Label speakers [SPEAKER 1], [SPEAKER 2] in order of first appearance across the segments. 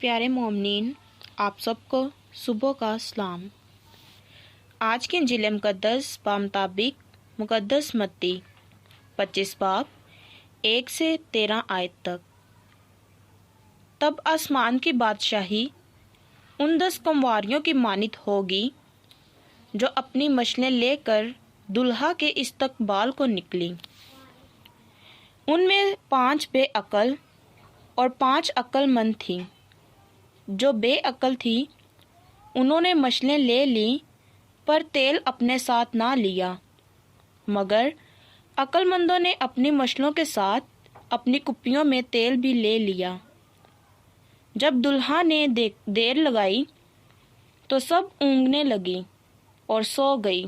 [SPEAKER 1] پیارے مومنین، آپ سب کو صبح کا سلام۔ آج کے انجیل مقدس بمطابق مقدس متی 25 باب 1 سے 13 آیت تک۔ تب آسمان کی بادشاہی ان 10 کنواریوں کی مانند ہوگی جو اپنی مشلیں لے کر دلہا کے استقبال کو نکلیں۔ ان میں 5 بے عقل اور 5 عقل مند تھیں۔ جو بے عقل تھی انہوں نے مشلیں لے لیں پر تیل اپنے ساتھ نہ لیا، مگر عقل مندوں نے اپنی مشلوں کے ساتھ اپنی کپیوں میں تیل بھی لے لیا۔ جب دلہا نے دیر لگائی تو سب اونگنے لگی اور سو گئی۔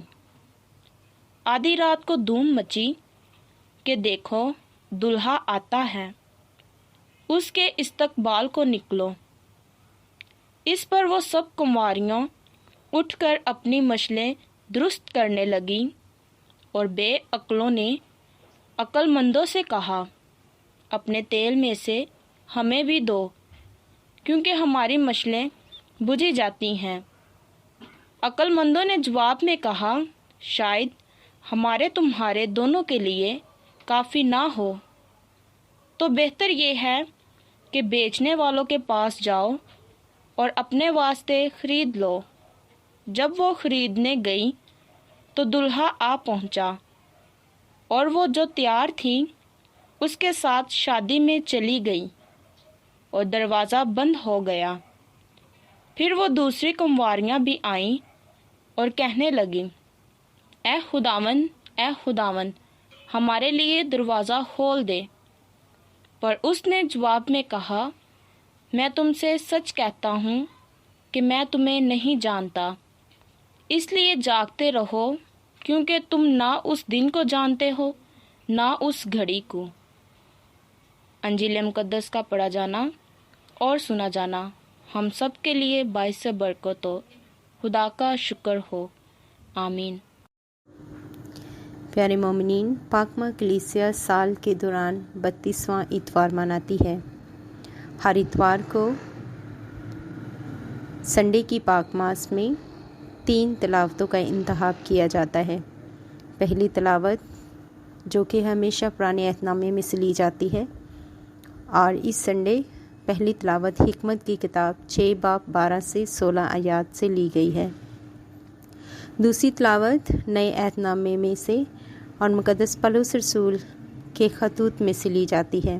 [SPEAKER 1] آدھی رات کو دھوم مچی کہ دیکھو دلہا آتا ہے، اس کے استقبال کو نکلو۔ اس پر وہ سب کنواریاں اٹھ کر اپنی مشلیں درست کرنے لگیں، اور بے عقلوں نے عقل مندوں سے کہا، اپنے تیل میں سے ہمیں بھی دو، کیونکہ ہماری مشلیں بجھی جاتی ہیں۔ عقل مندوں نے جواب میں کہا، شاید ہمارے تمہارے دونوں کے لیے کافی نہ ہو، تو بہتر یہ ہے کہ بیچنے والوں کے پاس جاؤ اور اپنے واسطے خرید لو۔ جب وہ خریدنے گئی تو دلہا آ پہنچا، اور وہ جو تیار تھی اس کے ساتھ شادی میں چلی گئی، اور دروازہ بند ہو گیا۔ پھر وہ دوسری کنواریاں بھی آئیں اور کہنے لگیں، اے خداوند، ہمارے لیے دروازہ کھول دے۔ پر اس نے جواب میں کہا، میں تم سے سچ کہتا ہوں کہ میں تمہیں نہیں جانتا۔ اس لیے جاگتے رہو، کیونکہ تم نہ اس دن کو جانتے ہو نہ اس گھڑی کو۔ انجیل مقدس کا پڑھا جانا اور سنا جانا ہم سب کے لیے باعث برکت ہو۔ خدا کا شکر ہو، آمین۔
[SPEAKER 2] پیارے مومنین، پاکماں کلیسیا سال کے دوران 32واں اتوار مناتی ہے۔ ہر اتوار کو سنڈے کی پاک ماس میں 3 تلاوتوں کا انتخاب کیا جاتا ہے۔ پہلی تلاوت جو کہ ہمیشہ پرانے عہد نامے میں سے لی جاتی ہے، اور اس سنڈے پہلی تلاوت حکمت کی کتاب 6 باب 12 سے 16 آیات سے لی گئی ہے۔ دوسری تلاوت نئے عہد نامے میں سے اور مقدس پولس رسول کے خطوط میں سے لی جاتی ہے،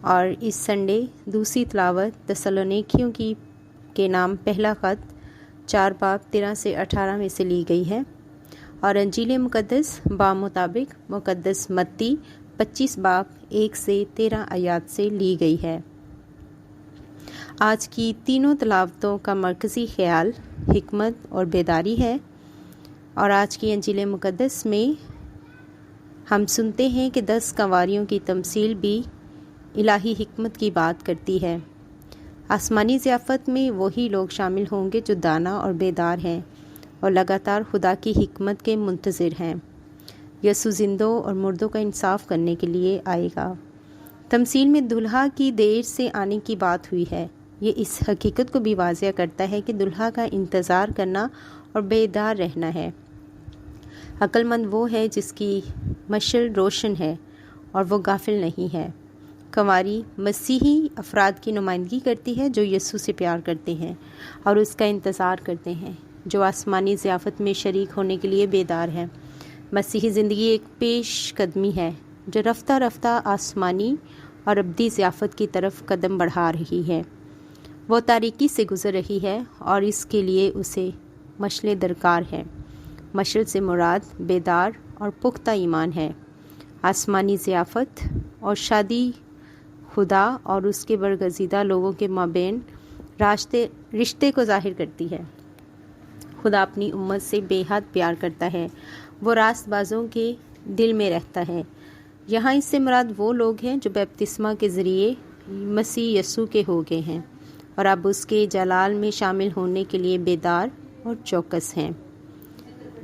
[SPEAKER 2] اور اس سنڈے دوسری تلاوت تسالونیکیوں کے نام پہلا خط 4 باب 13 سے 18 میں سے لی گئی ہے، اور انجیل مقدس بمطابق مقدس متی 25 باب 1 سے 13 آیات سے لی گئی ہے۔ آج کی تینوں تلاوتوں کا مرکزی خیال حکمت اور بیداری ہے، اور آج کی انجیل مقدس میں ہم سنتے ہیں کہ 10 کنواریوں کی تمثیل بھی الہی حکمت کی بات کرتی ہے۔ آسمانی ضیافت میں وہی لوگ شامل ہوں گے جو دانا اور بیدار ہیں اور لگاتار خدا کی حکمت کے منتظر ہیں۔ یسوع زندوں اور مردوں کا انصاف کرنے کے لیے آئے گا۔ تمثیل میں دلہا کی دیر سے آنے کی بات ہوئی ہے۔ یہ اس حقیقت کو بھی واضح کرتا ہے کہ دلہا کا انتظار کرنا اور بیدار رہنا ہے۔ عقل مند وہ ہے جس کی مشل روشن ہے اور وہ غافل نہیں ہے۔ کنواری مسیحی افراد کی نمائندگی کرتی ہے جو یسوع سے پیار کرتے ہیں اور اس کا انتظار کرتے ہیں، جو آسمانی ضیافت میں شریک ہونے کے لیے بیدار ہیں۔ مسیحی زندگی ایک پیش قدمی ہے جو رفتہ رفتہ آسمانی اور ابدی ضیافت کی طرف قدم بڑھا رہی ہے۔ وہ تاریکی سے گزر رہی ہے اور اس کے لیے اسے مشلیں درکار ہے۔ مشل سے مراد بیدار اور پختہ ایمان ہے۔ آسمانی ضیافت اور شادی خدا اور اس کے برگزیدہ لوگوں کے مابین رشتے کو ظاہر کرتی ہے۔ خدا اپنی امت سے بے حد پیار کرتا ہے۔ وہ راست بازوں کے دل میں رہتا ہے۔ یہاں اس سے مراد وہ لوگ ہیں جو بپتسمہ کے ذریعے مسیح یسوع کے ہو گئے ہیں اور اب اس کے جلال میں شامل ہونے کے لیے بیدار اور چوکس ہیں۔